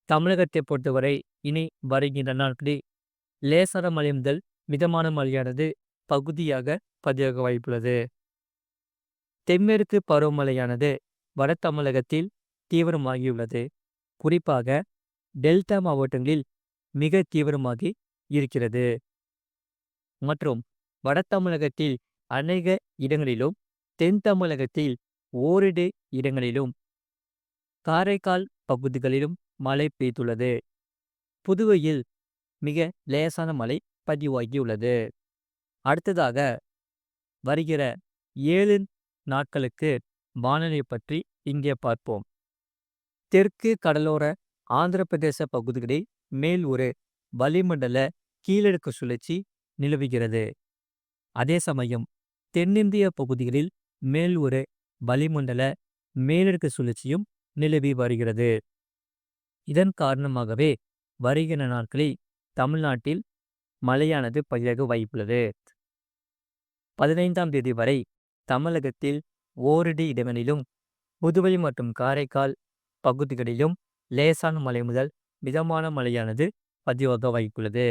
தமிழகத்தை பொறுத்தவரை இனி வருகின்ற நாட்களில் லேசான மழை முதல் மிதமான மழையானது பகுதியாக பதிவாக வாய்ப்புள்ளது. தென்மேற்கு பருவமழையானது வட தமிழகத்தில் தீவிரமாகியுள்ளது. குறிப்பாக டெல்டா மாவட்டங்களில் மிக தீவிரமாகி இருக்கிறது. மற்றும் வட தமிழகத்தில் அநேக இடங்களிலும், தென் தமிழகத்தில் ஓரிரு இடங்களிலும், காரைக்கால் பகுதிகளிலும் மழை பெய்துள்ளது. புதுவையில் மிக லேசான மழை பதிவாகியுள்ளது. அடுத்ததாக வருகிற 7 நாட்களுக்கு வானிலை பற்றி இங்கே பார்ப்போம். தெற்கு கடலோர ஆந்திர பிரதேச பகுதிகளில் மேல் ஒரு வளிமண்டல கீழடுக்கு சுழற்சி நிலவுகிறது. அதே சமயம் தென்னிந்திய பகுதிகளில் மேல் ஒரு வளிமண்டல மேலடுக்கு சுழற்சியும் நிலவி வருகிறது. இதன் காரணமாகவே வருகிற நாட்களில் தமிழ்நாட்டில் மழையானது பதிவாக வாய்ப்புள்ளது. 15ஆம் தேதி வரை தமிழகத்தில் ஓரிரு இடங்களிலும், புதுவை மற்றும் காரைக்கால் பகுதிகளிலும் லேசான மழை முதல் மிதமான மழையானது பதிவாக வாய்ப்புள்ளது.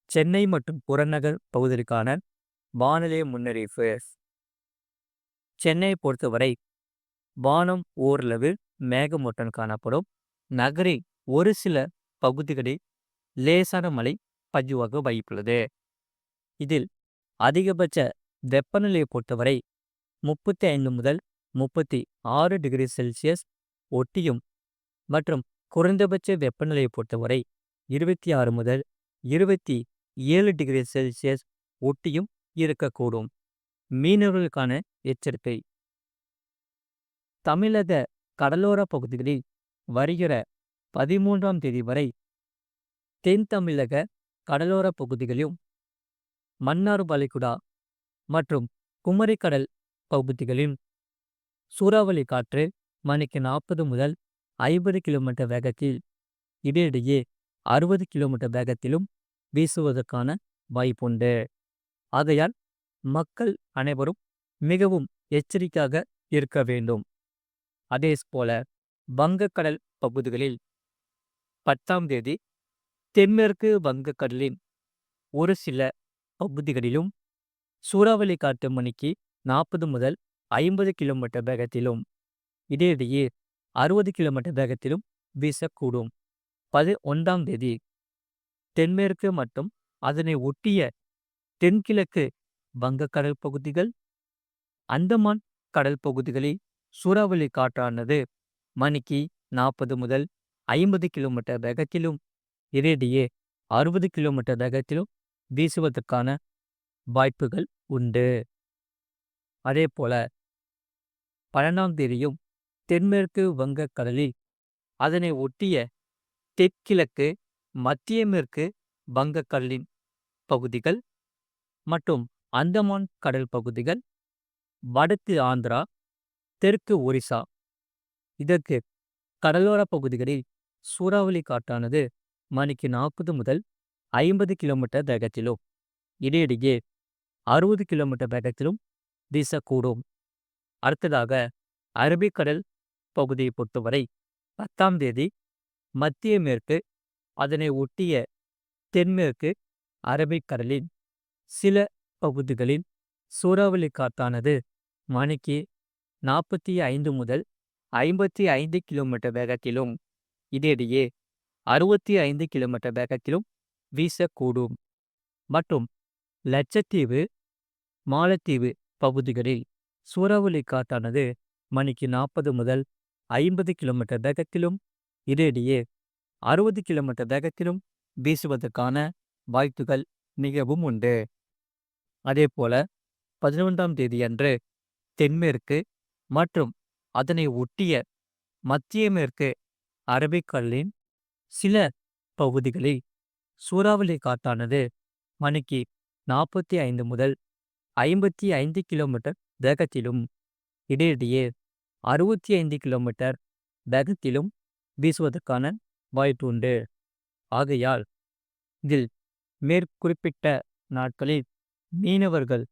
சென்னை மற்றும் புறநகர் பகுதிகளுக்கான வானிலை முன்னறிவிப்பு. சென்னையை பொறுத்தவரை வானம் ஓரளவு மேகமூட்டம் காணப்படும். நகரின் ஒரு சில பகுதிகளில் லேசான மழை பதிவாக வாய்ப்புள்ளது. இதில் அதிகபட்ச வெப்பநிலையை பொறுத்தவரை 35 முதல் 36 டிகிரி செல்சியஸ் ஒட்டியும் மற்றும் குறைந்தபட்ச வெப்பநிலையை பொறுத்தவரை 26 முதல் 27 டிகிரி செல்சியஸ் ஒட்டியும் இருக்கக்கூடும். மீனவர்களுக்கான எச்சரிக்கை. தமிழக கடலோர பகுதிகளில் வருகிற 13ஆம் தேதி வரை தென் தமிழக கடலோர பகுதிகளிலும், மன்னார் வளைகுடா மற்றும் குமரிக்கடல் பகுதிகளில் சூறாவளி காற்று மணிக்கு 40 முதல் 50 கிலோமீட்டர் வேகத்தில், இடையிடையே 60 கிலோமீட்டர் வேகத்திலும் வீசுவதற்கான வாய்ப்புண்டு. ஆகையால் மக்கள் அனைவரும் மிகவும் எச்சரிக்கையாக இருக்க வேண்டும். அதே போல வங்கக்கடல் பகுதிகளில் 10ஆம் தேதி தென்மேற்கு வங்கக்கடலின் ஒரு சில பகுதிகளிலும் சூறாவளி காற்று மணிக்கு 40 முதல் 50 கிலோமீட்டர் வேகத்திலும், இடையிடையே 60 கிலோமீட்டர் வேகத்திலும் வீசக்கூடும். 11ஆம் தேதி தென்மேற்கு மற்றும் அதனை ஒட்டிய தென்கிழக்கு வங்கக்கடல் பகுதிகள், அந்தமான் கடல் பகுதிகளில் சூறாவளி காற்றானது மணிக்கு 40 முதல் 50 கிலோமீட்டர் வேகத்திலும், இடையிடையே 60 கிலோமீட்டர் வேகத்திலும் வீசுவதற்கான வாய்ப்புகள் உண்டு. அதே போல 12ஆம் தேதியும் தென்மேற்கு வங்கக்கடலில் அதனை ஒட்டிய தெற்கிழக்கு மத்திய மேற்கு வங்கக்கடலின் பகுதிகள் மற்றும் அந்தமான் கடல் பகுதிகள், வடக்கு ஆந்திரா, தெற்கு ஒரிசா, இதற்கு கடலோர பகுதிகளில் சூறாவளி காற்றானது மணிக்கு 40 முதல் 50 கிலோமீட்டர் வேகத்திலும், இடையிடையே 60 கிலோமீட்டர் வேகத்திலும் வீசக்கூடும். அடுத்ததாக அரபிக்கடல் பகுதியை பொறுத்தவரை 10ஆம் தேதி மத்திய மேற்கு அதனை ஒட்டிய தென்மேற்கு அரபிக்கடலின் சில பகுதிகளில் சூறாவளி காற்றானது மணிக்கு 45 முதல் 55 கிலோமீட்டர் வேகத்திலும், இடையிடையே 65 கிலோமீட்டர் வேகத்திலும் வீசக்கூடும். மற்றும் லட்சத்தீவு, மாலத்தீவு பகுதிகளில் சூறாவளி காற்றானது மணிக்கு 40 முதல் 50 கிலோமீட்டர் வேகத்திலும், இடையிடையே 60 கிலோமீட்டர் வேகத்திலும் வீசுவதற்கான வாய்ப்புகள் மிகவும் உண்டு. அதே போல 11ஆம் தேதி அன்று தென்மேற்கு மற்றும் அதனை ஒட்டிய மத்திய மேற்கு அரபிக்கடலின் சில பகுதிகளில் சூறாவளி காற்றானது மணிக்கு 45 முதல் 55 கிலோமீட்டர் வேகத்திலும், இடையிடையே 65 கிலோமீட்டர் வேகத்திலும் வீசுவதற்கான வாய்ப்பு உண்டு. ஆகையால் இதில் மேற்குறிப்பிட்ட நாட்களில் மீனவர்கள்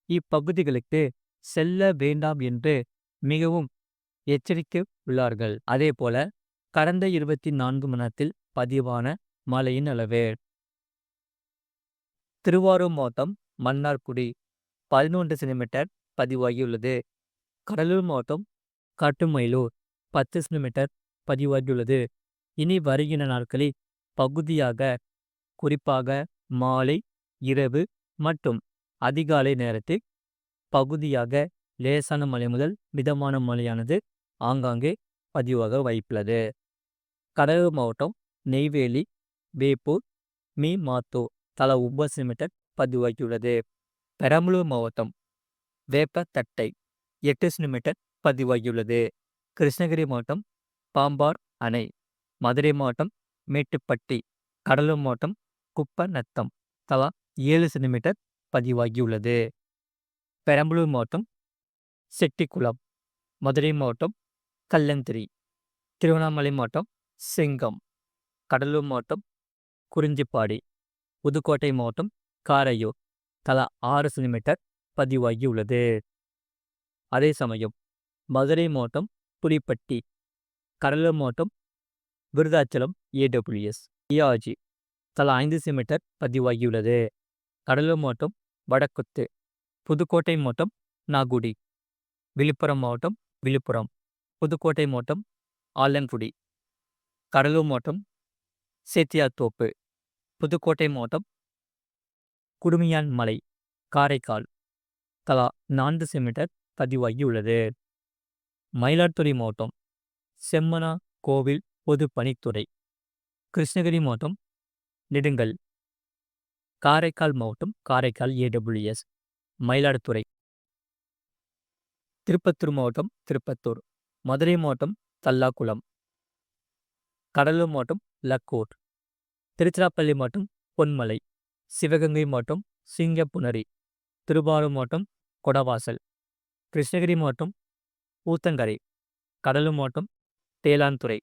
இப்பகுதிகளுக்கு செல்ல வேண்டாம் என்று மிகவும் எச்சரிக்கை உள்ளார்கள். அதே போல கடந்த 24 மணி நேரத்தில் பதிவான மழையின் அளவு. திருவாரூர் மாவட்டம் மன்னார்குடி 11 சென்டிமீட்டர் பதிவாகியுள்ளது. கடலூர் மாவட்டம் காட்டுமயிலூர் 10 சென்டிமீட்டர் பதிவாகியுள்ளது. இனி வருகின்ற நாட்களில் பகுதியாக குறிப்பாக மாலை, இரவு மற்றும் அதிகாலை நேரத்தில் பகுதியாக லேசான மழை முதல் மிதமான மழையானது ஆங்காங்கே பதிவாக வாய்ப்புள்ளது. கடலூர் மாவட்டம் நெய்வேலி, வேப்பூர், மீமாத்தூர் தலா 9 சென்டிமீட்டர் பதிவாகியுள்ளது. பெரம்பலூர் மாவட்டம் வேப்பத்தட்டை 8 சென்டிமீட்டர் பதிவாகியுள்ளது. கிருஷ்ணகிரி மாவட்டம் பாம்பார் அணை, மதுரை மாவட்டம் மேட்டுப்பட்டி, கடலூர் மாவட்டம் குப்பநத்தம் தலா 7 சென்டிமீட்டர் பதிவாகியுள்ளது. பெரம்பலூர் மாவட்டம் செட்டிக்குளம், மதுரை மாவட்டம் கல்லந்திரி, திருவண்ணாமலை மாவட்டம் செங்கம், கடலூர் மாவட்டம் குறிஞ்சிப்பாடி, புதுக்கோட்டை மாவட்டம் காரையூர் தலா 6 சென்டிமீட்டர் பதிவாகியுள்ளது. அதே சமயம் மதுரை மாவட்டம் புலிப்பட்டி, கடலூர் மாவட்டம் விருதாச்சலம் ஏடபிள்யூஎஸ் இஆர்ஜி தலா 5 சென்டிமீட்டர் பதிவாகியுள்ளது. கடலூர் மாவட்டம் வடக்குத்து, புதுக்கோட்டை மாவட்டம் நாகுடி, விழுப்புரம் மாவட்டம் விழுப்புரம், புதுக்கோட்டை மாவட்டம் ஆலங்குடி, கடலூர் மாவட்டம் சேத்தியாத்தோப்பு, புதுக்கோட்டை மாவட்டம் குடுமியான் மலை, காரைக்கால் தலா 4 சென்டிமீட்டர் பதிவாகியுள்ளது. மயிலாடுதுறை மாவட்டம் செம்மனா கோவில் பொதுப்பணித்துறை, கிருஷ்ணகிரி மாவட்டம் நெடுங்கல், காரைக்கால் மாவட்டம் காரைக்கால் ஏடபிள்யூஎஸ் மயிலாடுதுறை, திருப்பத்தூர் மாவட்டம் திருப்பத்தூர், மதுரை மாவட்டம் தல்லாக்குளம், கடலூர் மாவட்டம் லக்கூர், திருச்சிராப்பள்ளி மாவட்டம் பொன்மலை, சிவகங்கை மாவட்டம் சிங்கப்புணரி, திருவாரூர் மாவட்டம் கொடவாசல், கிருஷ்ணகிரி மாவட்டம் ஊத்தங்கரை, கடலூர் மாவட்டம் தேலாந்துறை,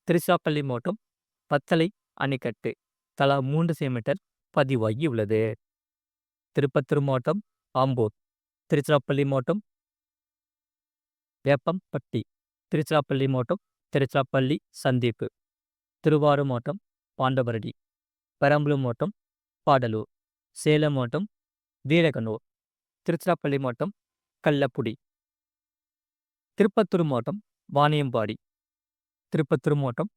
திருச்சிராப்பள்ளி மாவட்டம் பத்தலை அணைக்கட்டு தலா 3 சென்டிமீட்டர் பதிவாகியுள்ளது. திருப்பத்தூர் மாவட்டம் ஆம்பூர், திருச்சிராப்பள்ளி மாவட்டம் வேப்பம்பட்டி, திருச்சிராப்பள்ளி மாவட்டம் திருச்சிராப்பள்ளி சந்திப்பு, திருவாரூர் மாவட்டம் பாண்டவரடி, பெரம்பலூர் மாவட்டம் பாடலூர், சேலம் மாவட்டம் வீரகனூர், திருச்சிராப்பள்ளி மாவட்டம் கள்ளப்புடி, திருப்பத்தூர் மாவட்டம் வாணியம்பாடி, திருப்பத்தூர் மாவட்டம்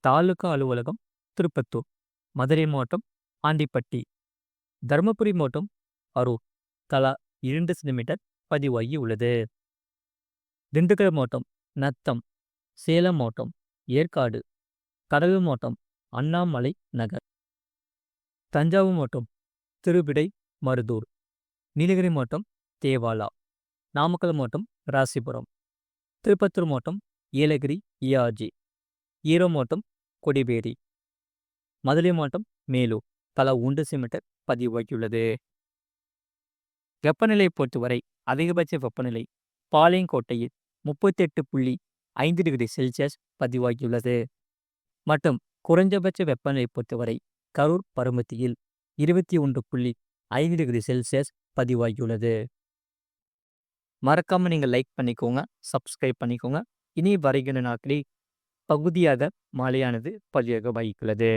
தாலுகா அலுவலகம் திருப்பத்தூர், மதுரை மாவட்டம் ஆண்டிப்பட்டி, தருமபுரி மாவட்டம் அரூர் தலா 2 சென்டிமீட்டர் பதிவாகி உள்ளது. திண்டுக்கல் மாவட்டம் நத்தம், சேலம் மாவட்டம் ஏற்காடு, கடலூர் மாவட்டம் அண்ணாமலை நகர், தஞ்சாவூர் மாவட்டம் திருவிடை மருதூர், நீலகிரி மாவட்டம் தேவாலா, நாமக்கல் மாவட்டம் ராசிபுரம், திருப்பத்தூர் மாவட்டம் ஏலகிரி இஆர்ஜி, ஈரோடு மாவட்டம் கொடிவேரி, மதுரை மாவட்டம் மேலூர் தலா 1 சென்டிமீட்டர் பதிவாகியுள்ளது. வெப்பநிலையை பொறுத்தவரை அதிகபட்ச வெப்பநிலை பாளையங்கோட்டையில் 38.5 டிகிரி செல்சியஸ் பதிவாகியுள்ளது மற்றும் குறைந்தபட்ச வெப்பநிலை பொறுத்தவரை கரூர் பருமத்தியில் 21.5 டிகிரி செல்சியஸ் பதிவாகியுள்ளது. மறக்காம நீங்கள் லைக் பண்ணிக்கோங்க, சப்ஸ்கிரைப் பண்ணிக்கோங்க. இனி வருகின்ற நாட்களில் பகுதியாக மழையானது பதிவாக வாய்ப்புள்ளது.